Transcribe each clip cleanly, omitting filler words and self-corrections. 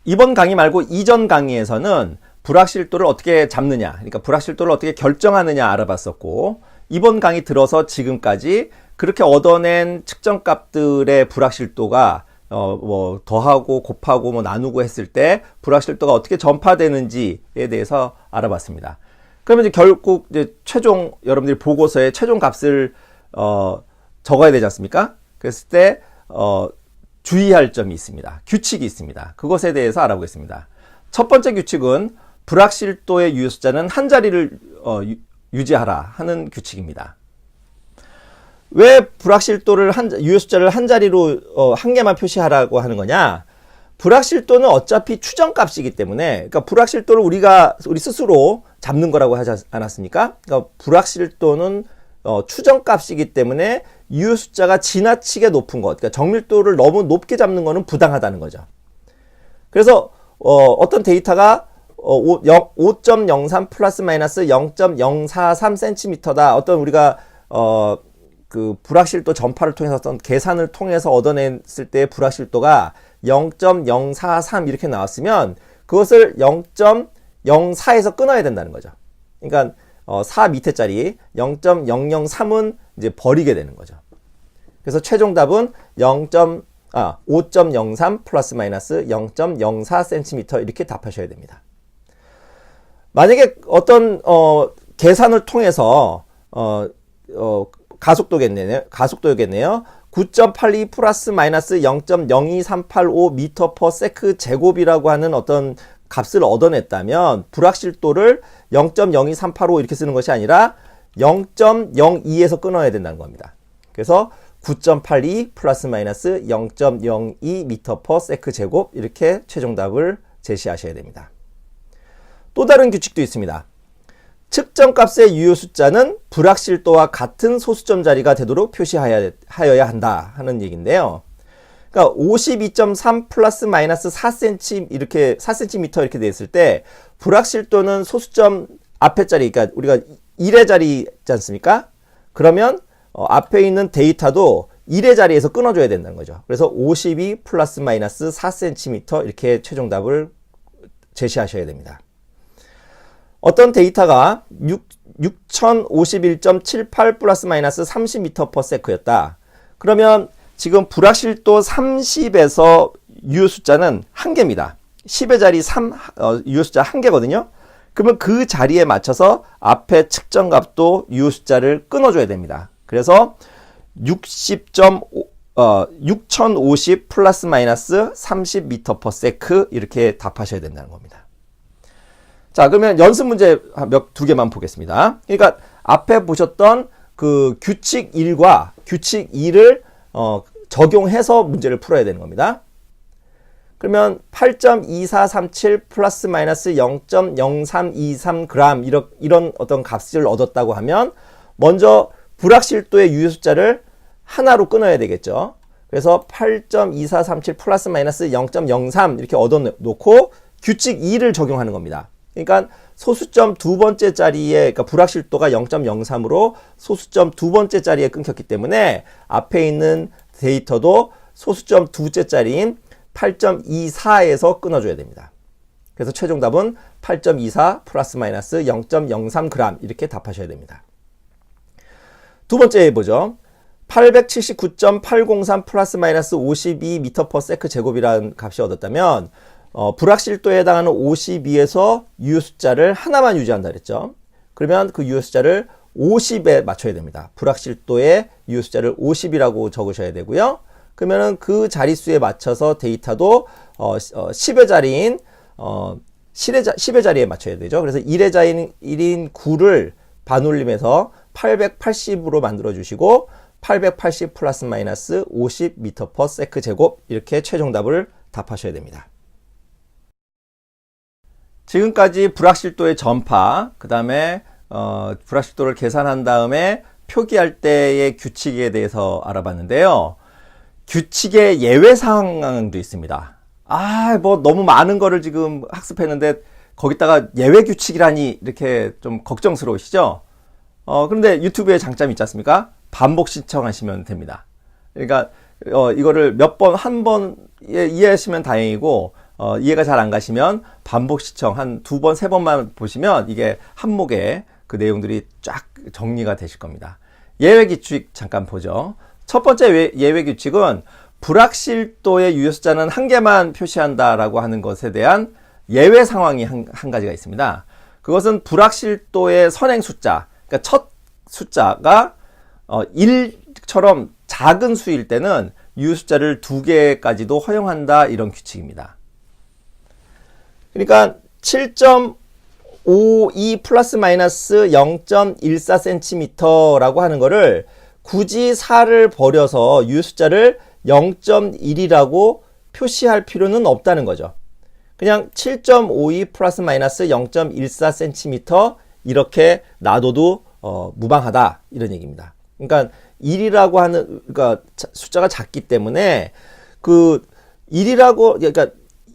이번 강의 말고 이전 강의에서는 불확실도를 어떻게 잡느냐, 그러니까 불확실도를 어떻게 결정하느냐 알아봤었고, 이번 강의 들어서 지금까지 그렇게 얻어낸 측정값들의 불확실도가 뭐 더하고 곱하고 뭐 나누고 했을 때 불확실도가 어떻게 전파되는지에 대해서 알아봤습니다. 그러면 이제 결국 이제 최종 여러분들이 보고서에 최종 값을 적어야 되지 않습니까? 그랬을 때 주의할 점이 있습니다. 규칙이 있습니다. 그것에 대해서 알아보겠습니다. 첫 번째 규칙은 불확실도의 유효숫자는 한 자리를 유지하라 하는 규칙입니다. 왜 불확실도를 유효숫자를 한 자리로 한 개만 표시하라고 하는 거냐? 불확실도는 어차피 추정값이기 때문에, 그러니까 불확실도를 우리 스스로 잡는 거라고 하지 않았습니까? 그러니까 불확실도는 추정값이기 때문에 유효숫자가 지나치게 높은 것, 그러니까 정밀도를 너무 높게 잡는 것은 부당하다는 거죠. 그래서 어떤 데이터가 5.03 플러스 마이너스 0.043cm다. 어떤 우리가 그 불확실도 전파를 통해서 어떤 계산을 통해서 얻어냈을 때 불확실도가 0.043 이렇게 나왔으면 그것을 0.04에서 끊어야 된다는 거죠. 그러니까 4 밑에 자리 0.003은 이제 버리게 되는 거죠. 그래서 최종 답은 5.03 플러스 마이너스 0.04cm 이렇게 답하셔야 됩니다. 만약에 어떤 계산을 통해서 가속도겠네요. 9.82 플러스 마이너스 0.02385 미터 퍼 세크 제곱이라고 하는 어떤 값을 얻어냈다면 불확실도를 0.02385 이렇게 쓰는 것이 아니라 0.02에서 끊어야 된다는 겁니다. 그래서 9.82 플러스 마이너스 0.02 미터 퍼 세크 제곱 이렇게 최종 답을 제시하셔야 됩니다. 또 다른 규칙도 있습니다. 측정값의 유효숫자는 불확실도와 같은 소수점 자리가 되도록 표시하여야 한다 하는 얘기인데요. 그러니까 52.3 플러스 마이너스 4cm 이렇게 4cm 이렇게 됐을 때 불확실도는 소수점 앞에 자리, 그러니까 우리가 1의 자리 있지 않습니까? 그러면 앞에 있는 데이터도 1의 자리에서 끊어줘야 된다는 거죠. 그래서 52 플러스 마이너스 4cm 이렇게 최종 답을 제시하셔야 됩니다. 어떤 데이터가 6051.78 플러스 마이너스 30m per sec였다. 그러면 지금 불확실도 30에서 유효숫자는 1개입니다. 10의 자리 3, 유효숫자 1개거든요. 그러면 그 자리에 맞춰서 앞에 측정값도 유효숫자를 끊어줘야 됩니다. 그래서 6050 플러스 마이너스 30m per sec 이렇게 답하셔야 된다는 겁니다. 자, 그러면 연습 문제 두 개만 보겠습니다. 그러니까 앞에 보셨던 그 규칙 1과 규칙 2를 적용해서 문제를 풀어야 되는 겁니다. 그러면 8.2437 플러스 마이너스 0.0323g 이런 어떤 값을 얻었다고 하면 먼저 불확실도의 유효숫자를 하나로 끊어야 되겠죠. 그래서 8.2437 플러스 마이너스 0.03 이렇게 얻어놓고 규칙 2를 적용하는 겁니다. 그러니까 소수점 두 번째 자리에, 그러니까 불확실도가 0.03으로 소수점 두 번째 자리에 끊겼기 때문에 앞에 있는 데이터도 소수점 두째 자리인 8.24에서 끊어줘야 됩니다. 그래서 최종 답은 8.24 플러스 마이너스 0.03g 이렇게 답하셔야 됩니다. 두 번째 보죠. 879.803 플러스 마이너스 52 미터 퍼 세크 제곱이라는 값이 얻었다면 불확실도에 해당하는 52에서 유효숫자를 하나만 유지한다 그랬죠. 그러면 그 유효숫자를 50에 맞춰야 됩니다. 불확실도의 유효숫자를 50이라고 적으셔야 되고요. 그러면은 그 자릿수에 맞춰서 데이터도 10의 자리인 10의 자리에 맞춰야 되죠. 그래서 1의 자리인 1인 9를 반올림해서 880으로 만들어 주시고 880 플러스 마이너스 50 미터 퍼 세크 제곱 이렇게 최종 답을 답하셔야 됩니다. 지금까지 불확실도의 전파, 그 다음에 불확실도를 계산한 다음에 표기할 때의 규칙에 대해서 알아봤는데요. 규칙의 예외 상황도 있습니다. 뭐 너무 많은 거를 지금 학습했는데 거기다가 예외 규칙이라니 이렇게 좀 걱정스러우시죠? 그런데 유튜브에 장점이 있지 않습니까? 반복 신청하시면 됩니다. 그러니까 이거를 몇 번, 한 번에 이해하시면 다행이고 이해가 잘 안 가시면 반복 시청 한 2번, 3번만 보시면 이게 한목에 그 내용들이 쫙 정리가 되실 겁니다. 예외 규칙 잠깐 보죠. 첫 번째 예외 규칙은 불확실도의 유효숫자는 한 개만 표시한다라고 하는 것에 대한 예외 상황이 한 가지가 있습니다. 그것은 불확실도의 선행 숫자, 그러니까 첫 숫자가 1처럼 작은 수일 때는 유효숫자를 2개까지도 허용한다, 이런 규칙입니다. 그러니까 7.52 플러스 마이너스 0.14cm라고 하는 거를 굳이 4를 버려서 유효숫자를 0.1이라고 표시할 필요는 없다는 거죠. 그냥 7.52 플러스 마이너스 0.14cm 이렇게 놔둬도 무방하다, 이런 얘기입니다. 그러니까 1이라고 하는, 그러니까 숫자가 작기 때문에 그 1이라고, 그러니까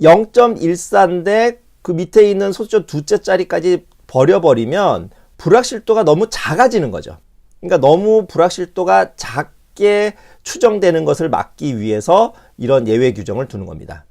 0.14인데 그 밑에 있는 소수점 두째 자리까지 버려버리면 불확실도가 너무 작아지는 거죠. 그러니까 너무 불확실도가 작게 추정되는 것을 막기 위해서 이런 예외 규정을 두는 겁니다.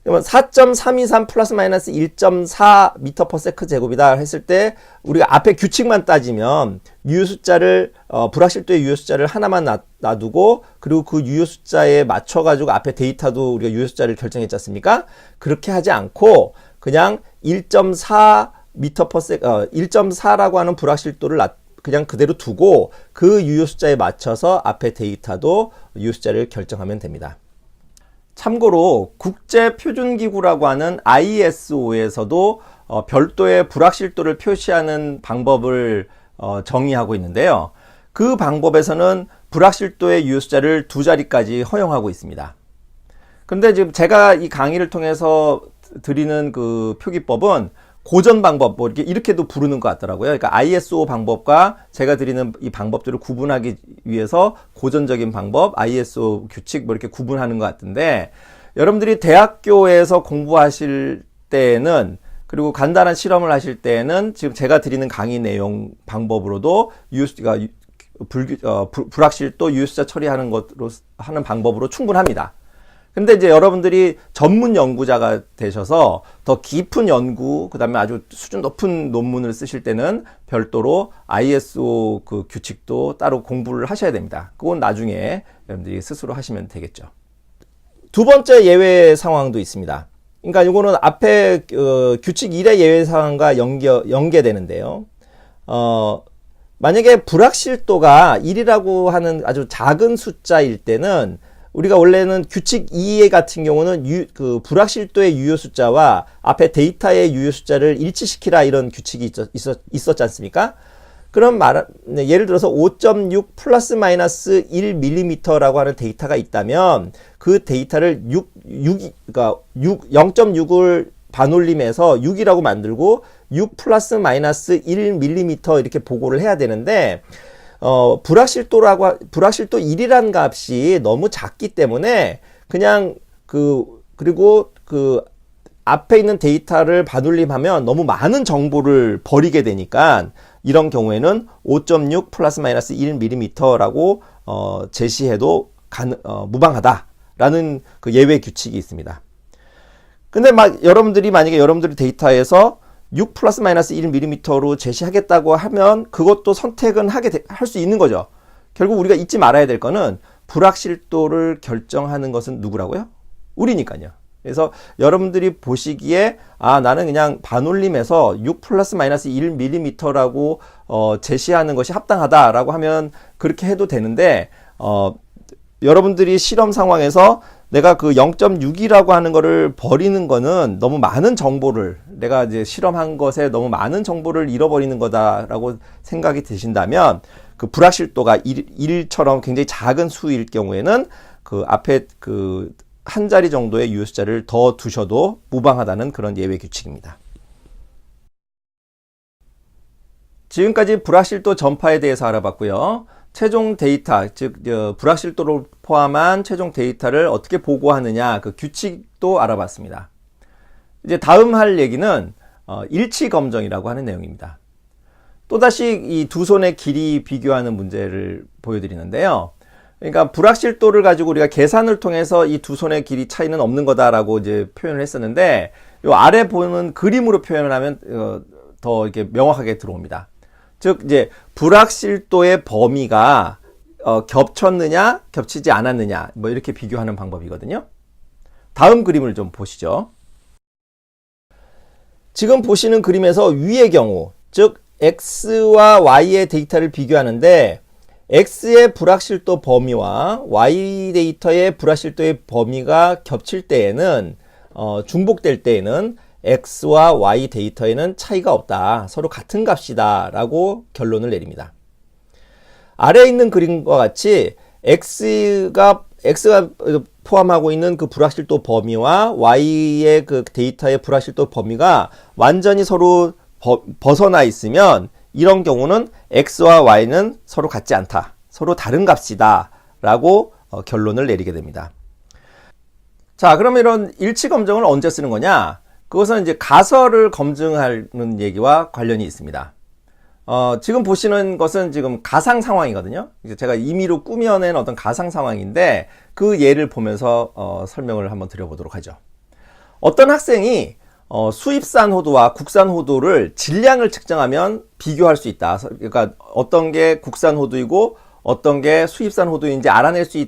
그러면 4.323 플러스 마이너스 1.4 미터 퍼 세컨드 제곱이다 했을 때 우리가 앞에 규칙만 따지면 유효숫자를 불확실도의 유효숫자를 하나만 놔두고 그리고 그 유효숫자에 맞춰가지고 앞에 데이터도 우리가 유효숫자를 결정했지 않습니까? 그렇게 하지 않고 그냥 1.4 미터 퍼 세컨드 1.4라고 하는 불확실도를 그냥 그대로 두고 그 유효숫자에 맞춰서 앞에 데이터도 유효숫자를 결정하면 됩니다. 참고로 국제표준기구라고 하는 ISO에서도 별도의 불확실도를 표시하는 방법을 정의하고 있는데요. 그 방법에서는 불확실도의 유효숫자를 2자리까지 허용하고 있습니다. 그런데 지금 제가 이 강의를 통해서 드리는 그 표기법은 고전 방법, 뭐 이렇게도 부르는 것 같더라고요. 그러니까 ISO 방법과 제가 드리는 이 방법들을 구분하기 위해서 고전적인 방법, ISO 규칙 뭐 이렇게 구분하는 것 같은데, 여러분들이 대학교에서 공부하실 때에는, 그리고 간단한 실험을 하실 때에는 지금 제가 드리는 강의 내용 방법으로도 불확실도 유효숫자 처리하는 것으로 하는 방법으로 충분합니다. 근데 이제 여러분들이 전문 연구자가 되셔서 더 깊은 연구, 그 다음에 아주 수준 높은 논문을 쓰실 때는 별도로 ISO 그 규칙도 따로 공부를 하셔야 됩니다. 그건 나중에 여러분들이 스스로 하시면 되겠죠. 두 번째 예외 상황도 있습니다. 그러니까 이거는 앞에 규칙 1의 예외 상황과 연계되는데요. 만약에 불확실도가 1이라고 하는 아주 작은 숫자일 때는 우리가 원래는 규칙 2 같은 경우는 불확실도의 유효숫자와 앞에 데이터의 유효숫자를 일치시키라, 이런 규칙이 있었지 않습니까? 그럼 예를 들어서 5.6 플러스 마이너스 1mm라고 하는 데이터가 있다면 그 데이터를 0.6을 반올림해서 6이라고 만들고 6 플러스 마이너스 1mm 이렇게 보고를 해야 되는데, 불확실도 1이라는 값이 너무 작기 때문에 그냥 그리고 앞에 있는 데이터를 반올림하면 너무 많은 정보를 버리게 되니까 이런 경우에는 5.6 플러스 마이너스 1mm라고 제시해도 무방하다라는 그 예외 규칙이 있습니다. 근데 여러분들이 만약에 여러분들의 데이터에서 6 플러스 마이너스 1mm로 제시하겠다고 하면 그것도 선택은 할 수 있는 거죠. 결국 우리가 잊지 말아야 될 거는 불확실도를 결정하는 것은 누구라고요? 우리니까요. 그래서 여러분들이 보시기에 나는 그냥 반올림해서 6 플러스 마이너스 1mm라고 제시하는 것이 합당하다라고 하면 그렇게 해도 되는데, 여러분들이 실험 상황에서 내가 그 0.6이라고 하는 거를 버리는 거는 너무 많은 정보를, 내가 이제 실험한 것에 너무 많은 정보를 잃어버리는 거다라고 생각이 드신다면, 그 불확실도가 1처럼 굉장히 작은 수일 경우에는 그 앞에 한 자리 정도의 유효숫자를 더 두셔도 무방하다는 그런 예외 규칙입니다. 지금까지 불확실도 전파에 대해서 알아봤고요. 최종 데이터, 즉 불확실도를 포함한 최종 데이터를 어떻게 보고하느냐, 그 규칙도 알아봤습니다. 이제 다음 할 얘기는 일치 검정이라고 하는 내용입니다. 또다시 이 두 손의 길이 비교하는 문제를 보여드리는데요. 그러니까 불확실도를 가지고 우리가 계산을 통해서 이 두 손의 길이 차이는 없는 거다라고 이제 표현을 했었는데, 요 아래 보는 그림으로 표현을 하면 더 이렇게 명확하게 들어옵니다. 즉 이제 불확실도의 범위가 겹쳤느냐 겹치지 않았느냐 뭐 이렇게 비교하는 방법이거든요. 다음 그림을 좀 보시죠. 지금 보시는 그림에서 위의 경우, 즉 X와 Y의 데이터를 비교하는데 X의 불확실도 범위와 Y 데이터의 불확실도의 범위가 겹칠 때에는 중복될 때에는 X와 Y 데이터에는 차이가 없다. 서로 같은 값이다 라고 결론을 내립니다. 아래에 있는 그림과 같이 X가 포함하고 있는 그 불확실도 범위와 Y의 그 데이터의 불확실도 범위가 완전히 서로 벗어나 있으면 이런 경우는 X와 Y는 서로 같지 않다. 서로 다른 값이다. 라고 결론을 내리게 됩니다. 자, 그러면 이런 일치 검정을 언제 쓰는 거냐? 그것은 이제 가설을 검증하는 얘기와 관련이 있습니다. 지금 보시는 것은 지금 가상 상황이거든요. 제가 임의로 꾸며낸 어떤 가상 상황인데 그 예를 보면서 설명을 한번 드려보도록 하죠. 어떤 학생이 수입산 호두와 국산 호두를 질량을 측정하면 비교할 수 있다. 그러니까 어떤 게 국산 호두이고 어떤 게 수입산 호두인지 알아낼 수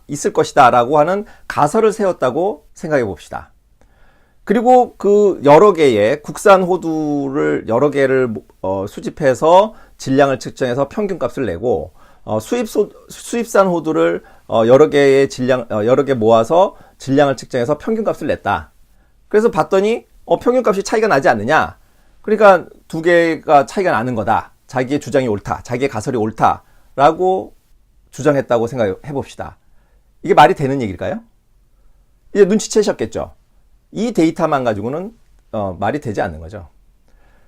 있을 것이다 라고 하는 가설을 세웠다고 생각해 봅시다. 그리고 그 여러 개의 국산 호두를 여러 개를 수집해서 질량을 측정해서 평균값을 내고 수입산 호두를 여러 개 모아서 질량을 측정해서 평균값을 냈다. 그래서 봤더니 평균값이 차이가 나지 않느냐. 그러니까 두 개가 차이가 나는 거다. 자기의 주장이 옳다. 자기의 가설이 옳다라고 주장했다고 생각해 봅시다. 이게 말이 되는 얘기일까요? 이제 눈치채셨겠죠. 이 데이터만 가지고는 말이 되지 않는 거죠.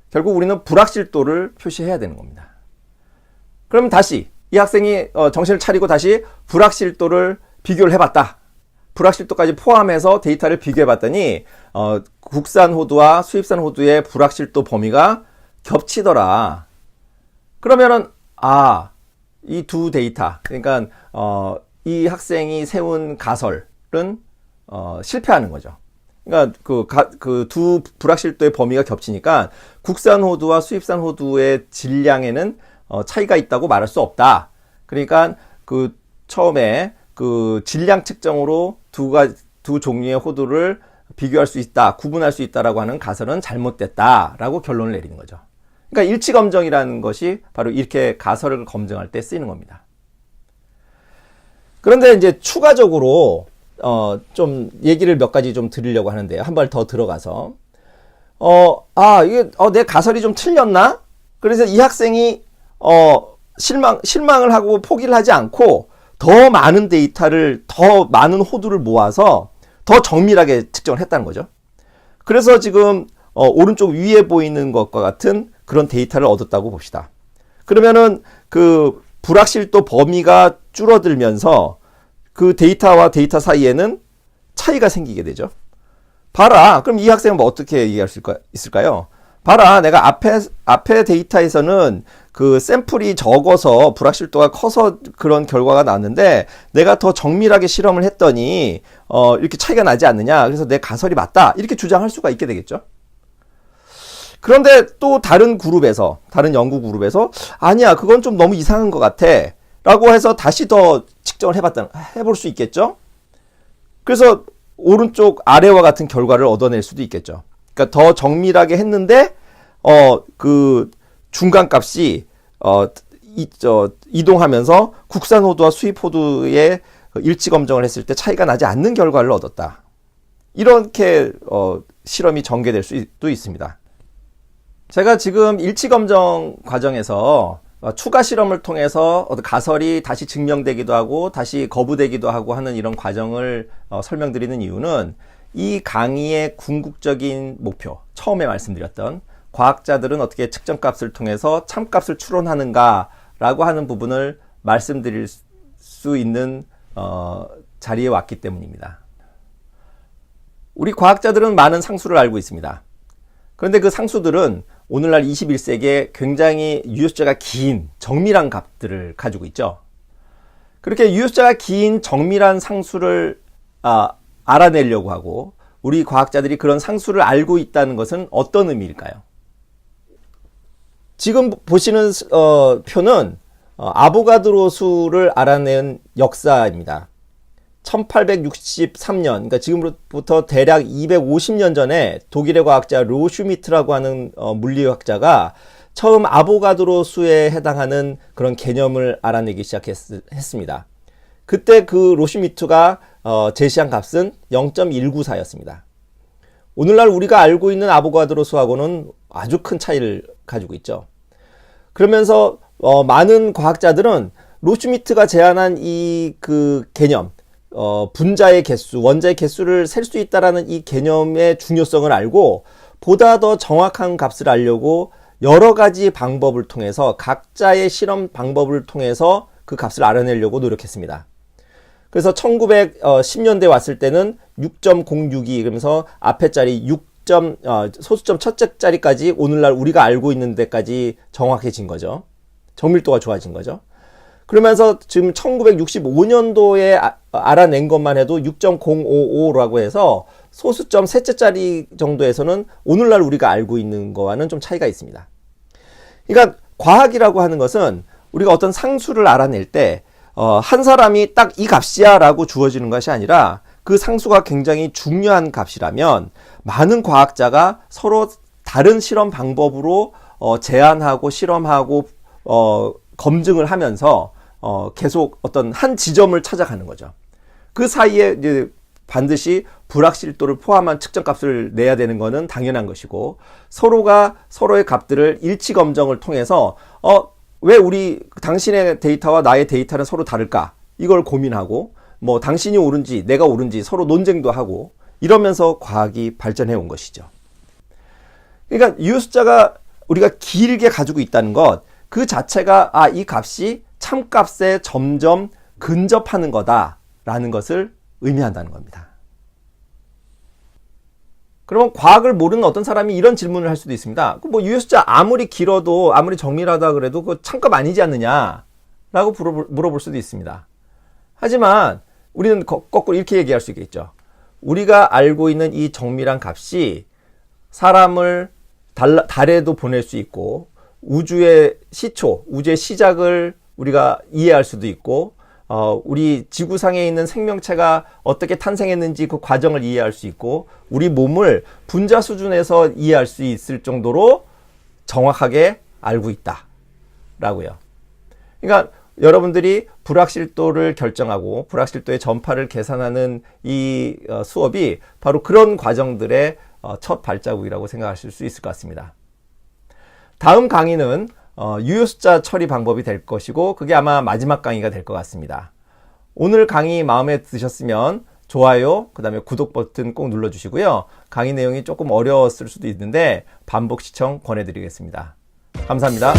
결국 우리는 불확실도를 표시해야 되는 겁니다. 그러면 다시 이 학생이 정신을 차리고 다시 불확실도를 비교를 해봤다. 불확실도까지 포함해서 데이터를 비교해봤더니 국산 호두와 수입산 호두의 불확실도 범위가 겹치더라. 그러면은 이 두 데이터, 그러니까 이 학생이 세운 가설은 실패하는 거죠. 그러니까 그 두 불확실도의 범위가 겹치니까 국산 호두와 수입산 호두의 질량에는 차이가 있다고 말할 수 없다. 그러니까 그 처음에 그 질량 측정으로 두 종류의 호두를 비교할 수 있다, 구분할 수 있다라고 하는 가설은 잘못됐다라고 결론을 내리는 거죠. 그러니까 일치 검정이라는 것이 바로 이렇게 가설을 검증할 때 쓰이는 겁니다. 그런데 이제 추가적으로 좀 얘기를 몇 가지 좀 드리려고 하는데요. 한 발 더 들어가서 이게 내 가설이 좀 틀렸나? 그래서 이 학생이 실망을 하고 포기를 하지 않고 더 많은 데이터를, 더 많은 호두를 모아서 더 정밀하게 측정을 했다는 거죠. 그래서 지금 오른쪽 위에 보이는 것과 같은 그런 데이터를 얻었다고 봅시다. 그러면은 그 불확실도 범위가 줄어들면서 그 데이터와 데이터 사이에는 차이가 생기게 되죠. 봐라. 그럼 이 학생은 뭐 어떻게 얘기할 수 있을까요? 봐라. 내가 앞에 데이터에서는 그 샘플이 적어서 불확실도가 커서 그런 결과가 나왔는데 내가 더 정밀하게 실험을 했더니 이렇게 차이가 나지 않느냐. 그래서 내 가설이 맞다. 이렇게 주장할 수가 있게 되겠죠. 그런데 또 다른 연구 그룹에서 아니야. 그건 좀 너무 이상한 것 같아. 라고 해서 다시 더 측정을 해볼 수 있겠죠. 그래서 오른쪽 아래와 같은 결과를 얻어낼 수도 있겠죠. 그러니까 더 정밀하게 했는데 그 중간값이 이동하면서 국산 호두와 수입 호두의 일치 검정을 했을 때 차이가 나지 않는 결과를 얻었다. 이렇게 실험이 전개될 수도 있습니다. 제가 지금 일치 검정 과정에서 추가 실험을 통해서 가설이 다시 증명되기도 하고 다시 거부되기도 하고 하는 이런 과정을 설명드리는 이유는 이 강의의 궁극적인 목표, 처음에 말씀드렸던 과학자들은 어떻게 측정값을 통해서 참값을 추론하는가라고 하는 부분을 말씀드릴 수 있는 자리에 왔기 때문입니다. 우리 과학자들은 많은 상수를 알고 있습니다. 그런데 그 상수들은 오늘날 21세기에 굉장히 유효수자가 긴 정밀한 값들을 가지고 있죠. 그렇게 유효숫자가 긴 정밀한 상수를 알아내려고 하고 우리 과학자들이 그런 상수를 알고 있다는 것은 어떤 의미일까요? 지금 보시는 표는 아보가드로 수를 알아낸 역사입니다. 1863년, 그러니까 지금부터 대략 250년 전에 독일의 과학자 로슈미트라고 하는 물리학자가 처음 아보가드로 수에 해당하는 그런 개념을 알아내기 시작했습니다. 그때 그 로슈미트가 제시한 값은 0.194였습니다. 오늘날 우리가 알고 있는 아보가드로 수하고는 아주 큰 차이를 가지고 있죠. 그러면서 많은 과학자들은 로슈미트가 제안한 이 그 개념, 분자의 개수, 원자의 개수를 셀 수 있다라는 이 개념의 중요성을 알고 보다 더 정확한 값을 알려고 여러 가지 방법을 통해서 각자의 실험 방법을 통해서 그 값을 알아내려고 노력했습니다. 그래서 1910년대 왔을 때는 6.062 그러면서 앞에 자리 소수점 첫째 자리까지 오늘날 우리가 알고 있는 데까지 정확해진 거죠. 정밀도가 좋아진 거죠. 그러면서 지금 1965년도에 알아낸 것만 해도 6.055라고 해서 소수점 셋째 자리 정도에서는 오늘날 우리가 알고 있는 거와는 좀 차이가 있습니다. 그러니까 과학이라고 하는 것은 우리가 어떤 상수를 알아낼 때 한 사람이 딱 이 값이야 라고 주어지는 것이 아니라 그 상수가 굉장히 중요한 값이라면 많은 과학자가 서로 다른 실험 방법으로 제안하고 실험하고 검증을 하면서 계속 어떤 한 지점을 찾아가는 거죠. 그 사이에 이제 반드시 불확실도를 포함한 측정값을 내야 되는 것은 당연한 것이고 서로가 서로의 값들을 일치 검정을 통해서 왜 당신의 데이터와 나의 데이터는 서로 다를까? 이걸 고민하고 뭐 당신이 옳은지 내가 옳은지 서로 논쟁도 하고 이러면서 과학이 발전해 온 것이죠. 그러니까 유효숫자가 우리가 길게 가지고 있다는 것, 그 자체가 이 값이 참값에 점점 근접하는 거다라는 것을 의미한다는 겁니다. 그러면 과학을 모르는 어떤 사람이 이런 질문을 할 수도 있습니다. 뭐 유효숫자 아무리 길어도 아무리 정밀하다 그래도 그 참값 아니지 않느냐 라고 물어볼 수도 있습니다. 하지만 우리는 거꾸로 이렇게 얘기할 수 있겠죠. 우리가 알고 있는 이 정밀한 값이 사람을 달에도 보낼 수 있고 우주의 시초, 우주의 시작을 우리가 이해할 수도 있고 우리 지구상에 있는 생명체가 어떻게 탄생했는지 그 과정을 이해할 수 있고 우리 몸을 분자 수준에서 이해할 수 있을 정도로 정확하게 알고 있다라고요. 그러니까 여러분들이 불확실도를 결정하고 불확실도의 전파를 계산하는 이 수업이 바로 그런 과정들의 첫 발자국이라고 생각하실 수 있을 것 같습니다. 다음 강의는 유효숫자 처리 방법이 될 것이고 그게 아마 마지막 강의가 될 것 같습니다. 오늘 강의 마음에 드셨으면 좋아요, 그 다음에 구독 버튼 꼭 눌러주시고요. 강의 내용이 조금 어려웠을 수도 있는데 반복 시청 권해드리겠습니다. 감사합니다.